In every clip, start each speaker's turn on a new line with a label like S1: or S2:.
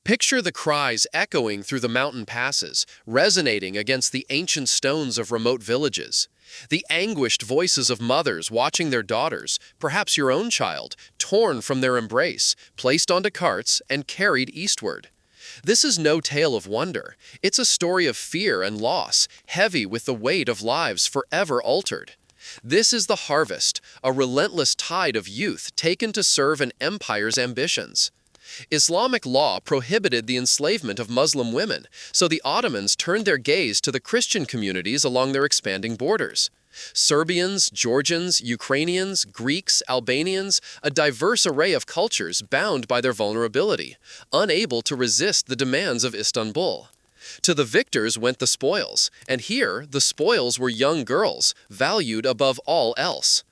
S1: Picture the cries echoing through the mountain passes, resonating against the ancient stones of remote villages. The anguished voices of mothers watching their daughters, perhaps your own child, torn from their embrace, placed onto carts, and carried eastward. This is no tale of wonder. It's a story of fear and loss, heavy with the weight of lives forever altered. This is the harvest, a relentless tide of youth taken to serve an empire's ambitions. Islamic law prohibited the enslavement of Muslim women, so the Ottomans turned their gaze to the Christian communities along their expanding borders. Serbians, Georgians, Ukrainians, Greeks, Albanians, a diverse array of cultures bound by their vulnerability, unable to resist the demands of Istanbul. To the victors went the spoils, and here the spoils were young girls, valued above all else.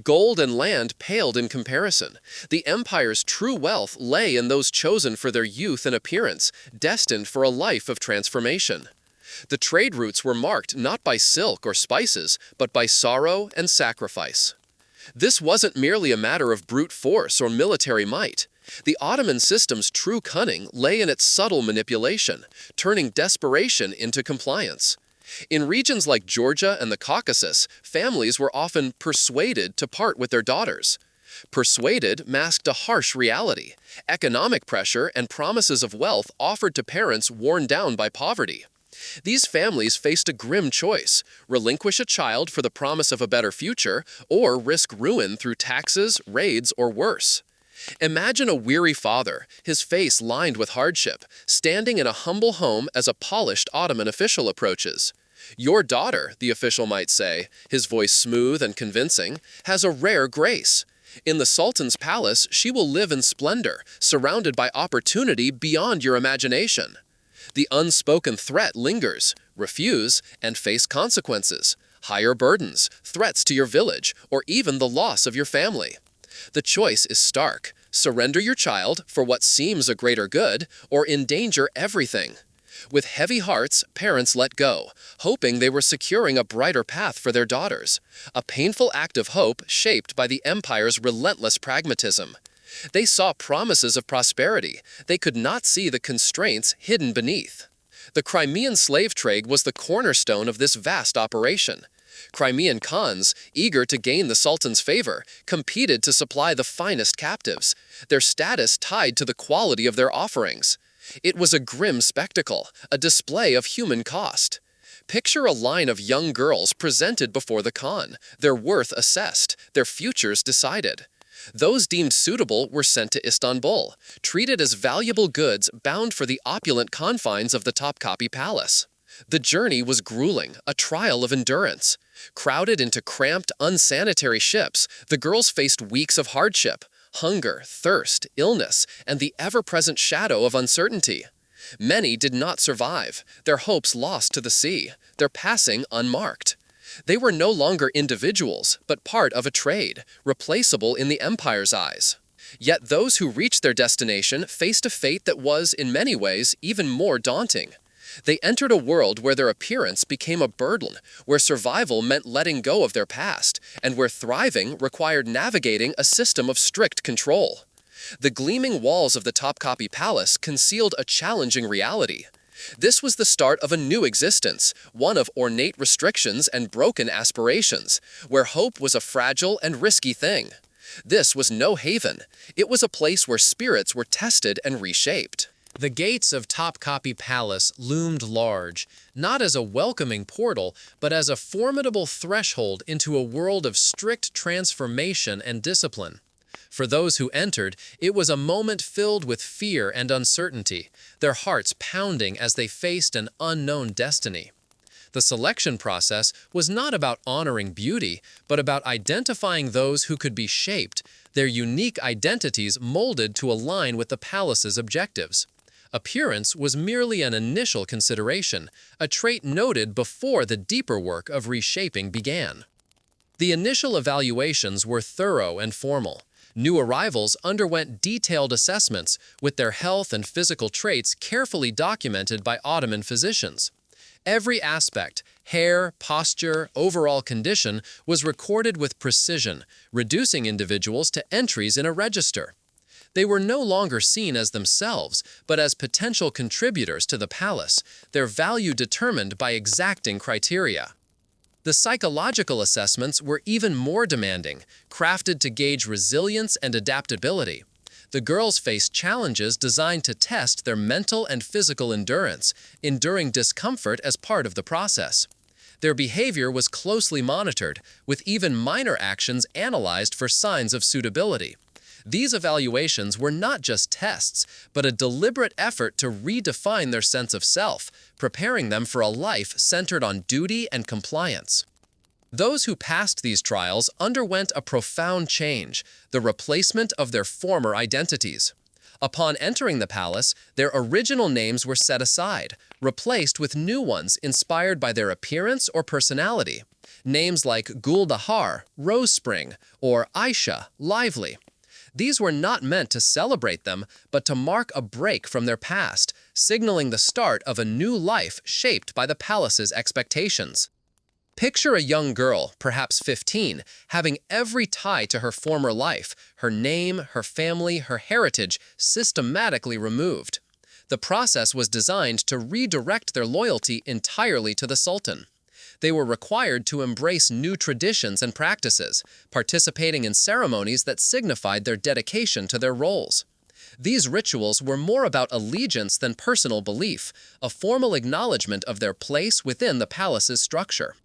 S1: Gold and land paled in comparison. The empire's true wealth lay in those chosen for their youth and appearance, destined for a life of transformation. The trade routes were marked not by silk or spices, but by sorrow and sacrifice. This wasn't merely a matter of brute force or military might. The Ottoman system's true cunning lay in its subtle manipulation, turning desperation into compliance. In regions like Georgia and the Caucasus, families were often persuaded to part with their daughters. Persuaded masked a harsh reality: economic pressure and promises of wealth offered to parents worn down by poverty. These families faced a grim choice: relinquish a child for the promise of a better future, or risk ruin through taxes, raids, or worse. Imagine a weary father, his face lined with hardship, standing in a humble home as a polished Ottoman official approaches. "Your daughter," the official might say, his voice smooth and convincing, "has a rare grace. In the Sultan's palace, she will live in splendor, surrounded by opportunity beyond your imagination." The unspoken threat lingers: refuse and face consequences, higher burdens, threats to your village, or even the loss of your family. The choice is stark: surrender your child for what seems a greater good, or endanger everything. With heavy hearts, parents let go, hoping they were securing a brighter path for their daughters, a painful act of hope shaped by the empire's relentless pragmatism. They saw promises of prosperity; they could not see the constraints hidden beneath. The Crimean slave trade was the cornerstone of this vast operation. Crimean Khans, eager to gain the Sultan's favor, competed to supply the finest captives, their status tied to the quality of their offerings. It was a grim spectacle, a display of human cost. Picture a line of young girls presented before the Khan, their worth assessed, their futures decided. Those deemed suitable were sent to Istanbul, treated as valuable goods bound for the opulent confines of the Topkapi Palace. The journey was grueling, a trial of endurance. Crowded into cramped, unsanitary ships, the girls faced weeks of hardship: hunger, thirst, illness, and the ever-present shadow of uncertainty. Many did not survive, their hopes lost to the sea, their passing unmarked. They were no longer individuals, but part of a trade, replaceable in the empire's eyes. Yet those who reached their destination faced a fate that was, in many ways, even more daunting. They entered a world where their appearance became a burden, where survival meant letting go of their past, and where thriving required navigating a system of strict control. The gleaming walls of the Topkapi Palace concealed a challenging reality. This was the start of a new existence, one of ornate restrictions and broken aspirations, where hope was a fragile and risky thing. This was no haven. It was a place where spirits were tested and reshaped. The gates of Topkapi Palace loomed large, not as a welcoming portal, but as a formidable threshold into a world of strict transformation and discipline. For those who entered, it was a moment filled with fear and uncertainty, their hearts pounding as they faced an unknown destiny. The selection process was not about honoring beauty, but about identifying those who could be shaped, their unique identities molded to align with the palace's objectives. Appearance was merely an initial consideration, a trait noted before the deeper work of reshaping began. The initial evaluations were thorough and formal. New arrivals underwent detailed assessments, with their health and physical traits carefully documented by Ottoman physicians. Every aspect, hair, posture, overall condition, was recorded with precision, reducing individuals to entries in a register. They were no longer seen as themselves, but as potential contributors to the palace, their value determined by exacting criteria. The psychological assessments were even more demanding, crafted to gauge resilience and adaptability. The girls faced challenges designed to test their mental and physical endurance, enduring discomfort as part of the process. Their behavior was closely monitored, with even minor actions analyzed for signs of suitability. These evaluations were not just tests, but a deliberate effort to redefine their sense of self, preparing them for a life centered on duty and compliance. Those who passed these trials underwent a profound change, the replacement of their former identities. Upon entering the palace, their original names were set aside, replaced with new ones inspired by their appearance or personality. Names like Guldahar, Rosespring, or Aisha, Lively. These were not meant to celebrate them, but to mark a break from their past, signaling the start of a new life shaped by the palace's expectations. Picture a young girl, perhaps 15, having every tie to her former life, her name, her family, her heritage, systematically removed. The process was designed to redirect their loyalty entirely to the Sultan. They were required to embrace new traditions and practices, participating in ceremonies that signified their dedication to their roles. These rituals were more about allegiance than personal belief, a formal acknowledgement of their place within the palace's structure.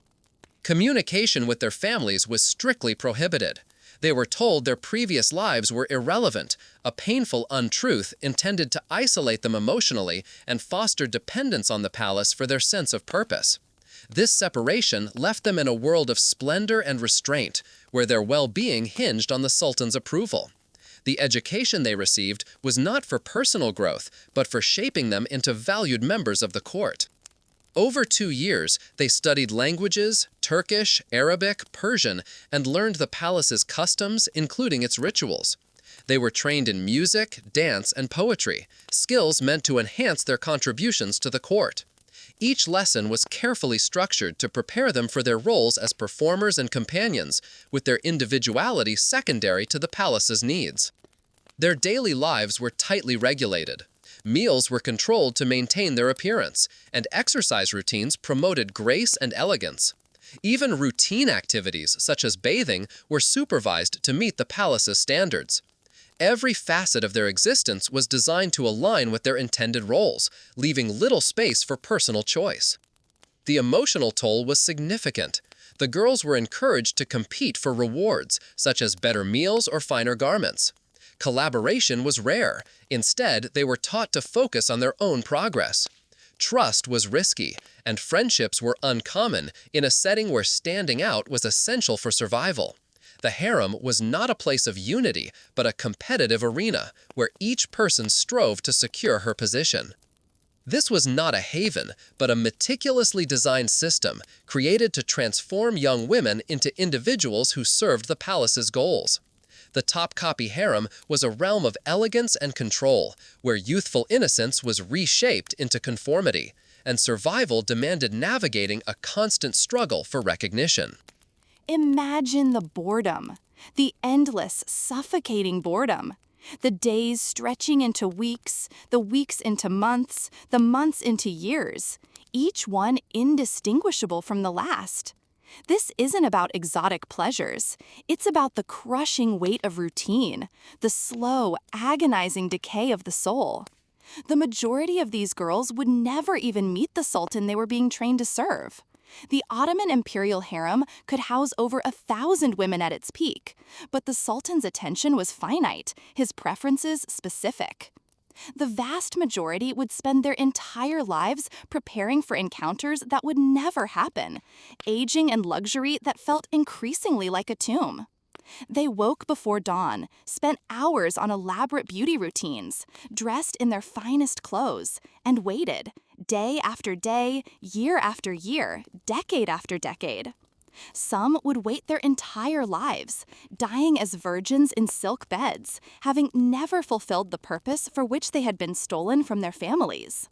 S1: Communication with their families was strictly prohibited. They were told their previous lives were irrelevant, a painful untruth intended to isolate them emotionally and foster dependence on the palace for their sense of purpose. This separation left them in a world of splendor and restraint, where their well-being hinged on the Sultan's approval. The education they received was not for personal growth, but for shaping them into valued members of the court. Over 2 years, they studied languages, Turkish, Arabic, Persian, and learned the palace's customs, including its rituals. They were trained in music, dance, and poetry, skills meant to enhance their contributions to the court. Each lesson was carefully structured to prepare them for their roles as performers and companions, with their individuality secondary to the palace's needs. Their daily lives were tightly regulated. Meals were controlled to maintain their appearance, and exercise routines promoted grace and elegance. Even routine activities, such as bathing, were supervised to meet the palace's standards. Every facet of their existence was designed to align with their intended roles, leaving little space for personal choice. The emotional toll was significant. The girls were encouraged to compete for rewards, such as better meals or finer garments. Collaboration was rare. Instead, they were taught to focus on their own progress. Trust was risky, and friendships were uncommon in a setting where standing out was essential for survival. The harem was not a place of unity, but a competitive arena, where each person strove to secure her position. This was not a haven, but a meticulously designed system, created to transform young women into individuals who served the palace's goals. The Topkapi harem was a realm of elegance and control, where youthful innocence was reshaped into conformity, and survival demanded navigating a constant struggle for recognition.
S2: Imagine the boredom, the endless, suffocating boredom. The days stretching into weeks, the weeks into months, the months into years, each one indistinguishable from the last. This isn't about exotic pleasures. It's about the crushing weight of routine, the slow, agonizing decay of the soul. The majority of these girls would never even meet the Sultan they were being trained to serve. The Ottoman imperial harem could house over 1,000 women at its peak, but the Sultan's attention was finite, his preferences specific. The vast majority would spend their entire lives preparing for encounters that would never happen, aging in luxury that felt increasingly like a tomb. They woke before dawn, spent hours on elaborate beauty routines, dressed in their finest clothes, and waited, day after day, year after year, decade after decade. Some would wait their entire lives, dying as virgins in silk beds, having never fulfilled the purpose for which they had been stolen from their families.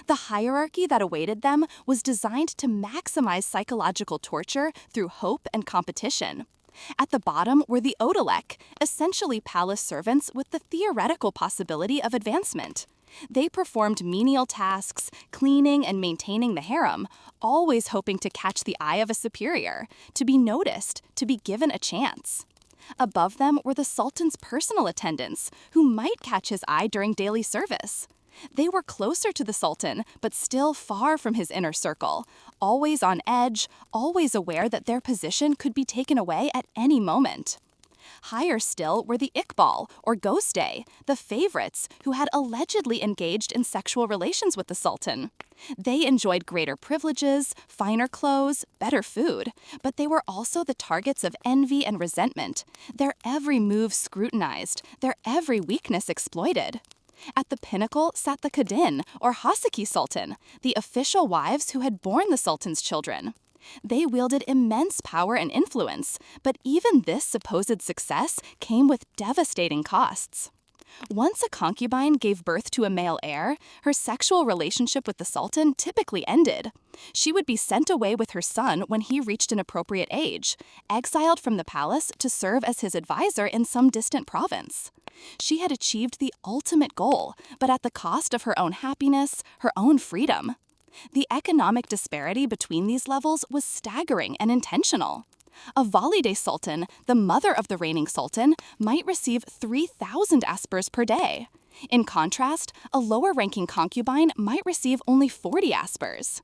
S2: The hierarchy that awaited them was designed to maximize psychological torture through hope and competition. At the bottom were the odalek, essentially palace servants with the theoretical possibility of advancement. They performed menial tasks, cleaning and maintaining the harem, always hoping to catch the eye of a superior, to be noticed, to be given a chance. Above them were the sultan's personal attendants, who might catch his eye during daily service. They were closer to the sultan, but still far from his inner circle, always on edge, always aware that their position could be taken away at any moment. Higher still were the Iqbal, or Ghostay, the favorites who had allegedly engaged in sexual relations with the sultan. They enjoyed greater privileges, finer clothes, better food, but they were also the targets of envy and resentment, their every move scrutinized, their every weakness exploited. At the pinnacle sat the Kadin, or Hasaki Sultan, the official wives who had borne the sultan's children. They wielded immense power and influence, but even this supposed success came with devastating costs. Once a concubine gave birth to a male heir, her sexual relationship with the sultan typically ended. She would be sent away with her son when he reached an appropriate age, exiled from the palace to serve as his advisor in some distant province. She had achieved the ultimate goal, but at the cost of her own happiness, her own freedom. The economic disparity between these levels was staggering and intentional. A Valide Sultan, the mother of the reigning sultan, might receive 3,000 aspers per day. In contrast, a lower-ranking concubine might receive only 40 aspers.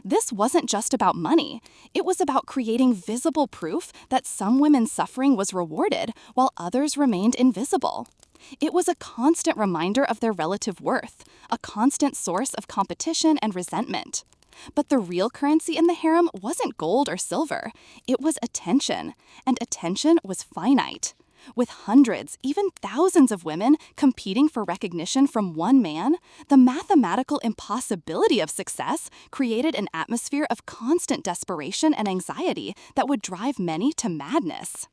S2: This wasn't just about money. It was about creating visible proof that some women's suffering was rewarded while others remained invisible. It was a constant reminder of their relative worth, a constant source of competition and resentment. But the real currency in the harem wasn't gold or silver. It was attention, and attention was finite. With hundreds, even thousands of women competing for recognition from one man, the mathematical impossibility of success created an atmosphere of constant desperation and anxiety that would drive many to madness.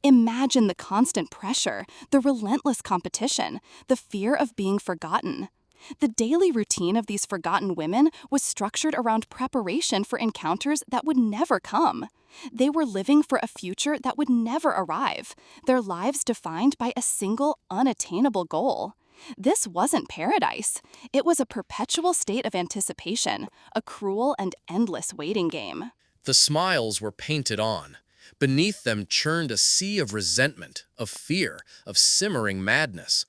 S2: Imagine the constant pressure, the relentless competition, the fear of being forgotten. The daily routine of these forgotten women was structured around preparation for encounters that would never come. They were living for a future that would never arrive, their lives defined by a single unattainable goal. This wasn't paradise. It was a perpetual state of anticipation, a cruel and endless waiting game.
S1: The smiles were painted on. Beneath them churned a sea of resentment, of fear, of simmering madness.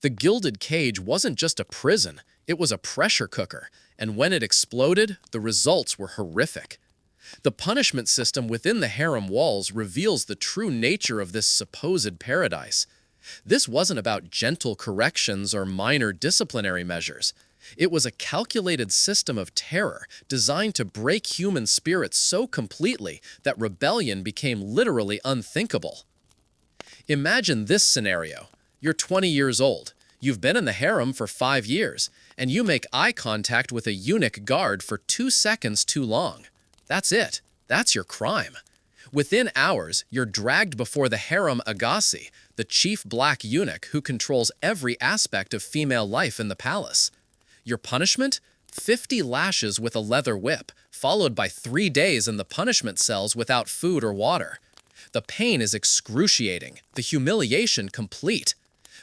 S1: The gilded cage wasn't just a prison, it was a pressure cooker, and when it exploded, the results were horrific. The punishment system within the harem walls reveals the true nature of this supposed paradise. This wasn't about gentle corrections or minor disciplinary measures. It was a calculated system of terror designed to break human spirits so completely that rebellion became literally unthinkable. Imagine this scenario. You're 20 years old. You've been in the harem for 5 years, and you make eye contact with a eunuch guard for 2 seconds too long. That's it. That's your crime. Within hours, you're dragged before the harem agassi, the chief black eunuch who controls every aspect of female life in the palace. Your punishment? 50 lashes with a leather whip, followed by 3 days in the punishment cells without food or water. The pain is excruciating, the humiliation complete.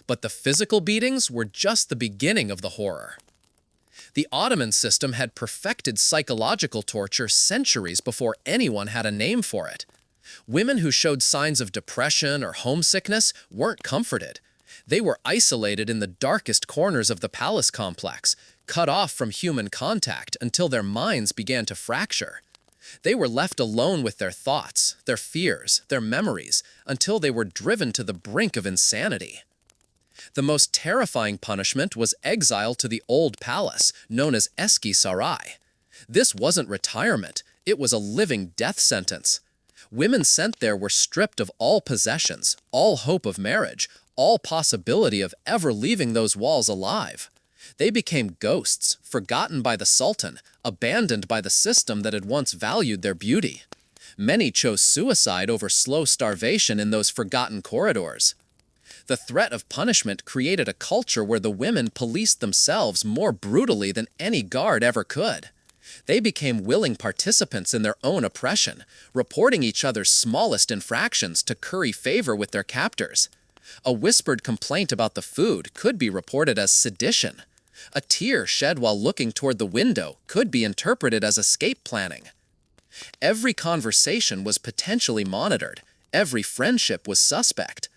S1: But the physical beatings were just the beginning of the horror. The Ottoman system had perfected psychological torture centuries before anyone had a name for it. Women who showed signs of depression or homesickness weren't comforted. They were isolated in the darkest corners of the palace complex, cut off from human contact until their minds began to fracture. They were left alone with their thoughts, their fears, their memories, until they were driven to the brink of insanity. The most terrifying punishment was exile to the old palace, known as Eski Sarai. This wasn't retirement, it was a living death sentence. Women sent there were stripped of all possessions, all hope of marriage, all possibility of ever leaving those walls alive. They became ghosts, forgotten by the sultan, abandoned by the system that had once valued their beauty. Many chose suicide over slow starvation in those forgotten corridors. The threat of punishment created a culture where the women policed themselves more brutally than any guard ever could. They became willing participants in their own oppression, reporting each other's smallest infractions to curry favor with their captors. A whispered complaint about the food could be reported as sedition. A tear shed while looking toward the window could be interpreted as escape planning. Every conversation was potentially monitored. Every friendship was suspect.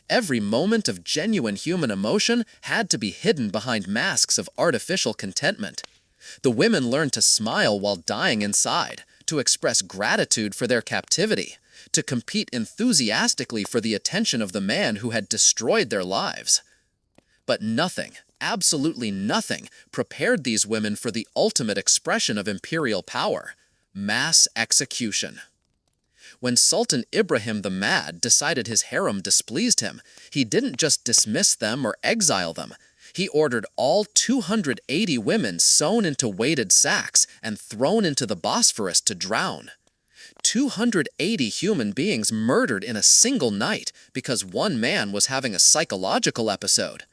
S1: Every moment of genuine human emotion had to be hidden behind masks of artificial contentment. The women learned to smile while dying inside, to express gratitude for their captivity, to compete enthusiastically for the attention of the man who had destroyed their lives. But nothing, absolutely nothing, prepared these women for the ultimate expression of imperial power: mass execution. When Sultan Ibrahim the Mad decided his harem displeased him, he didn't just dismiss them or exile them. He ordered all 280 women sewn into weighted sacks and thrown into the Bosphorus to drown. 280 human beings murdered in a single night because one man was having a psychological episode.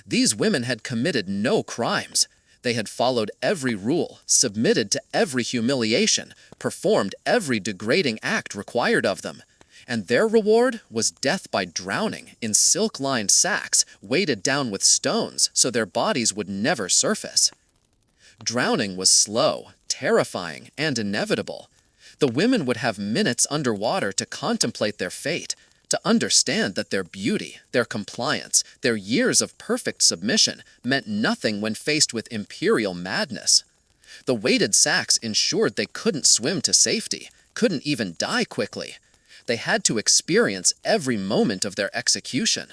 S1: These women had committed no crimes. They had followed every rule, submitted to every humiliation, performed every degrading act required of them. And their reward was death by drowning in silk-lined sacks weighted down with stones so their bodies would never surface. Drowning was slow, terrifying, and inevitable. The women would have minutes underwater to contemplate their fate, to understand that their beauty, their compliance, their years of perfect submission meant nothing when faced with imperial madness. The weighted sacks ensured they couldn't swim to safety, couldn't even die quickly. They had to experience every moment of their execution.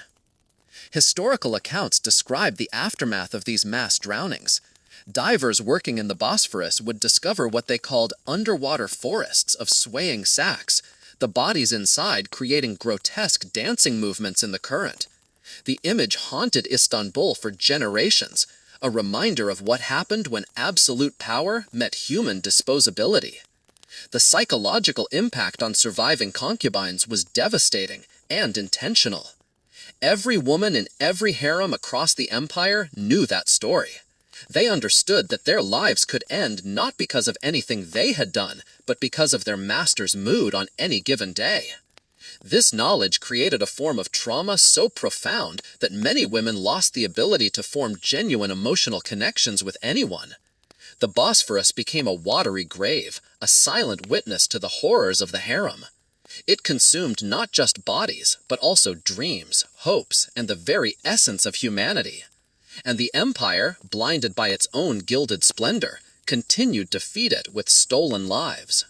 S1: Historical accounts describe the aftermath of these mass drownings. Divers working in the Bosphorus would discover what they called underwater forests of swaying sacks, the bodies inside creating grotesque dancing movements in the current. The image haunted Istanbul for generations, a reminder of what happened when absolute power met human disposability. The psychological impact on surviving concubines was devastating and intentional. Every woman in every harem across the empire knew that story. They understood that their lives could end not because of anything they had done, but because of their master's mood on any given day. This knowledge created a form of trauma so profound that many women lost the ability to form genuine emotional connections with anyone. The Bosphorus became a watery grave, a silent witness to the horrors of the harem. It consumed not just bodies, but also dreams, hopes, and the very essence of humanity. And the empire, blinded by its own gilded splendor, continued to feed it with stolen lives.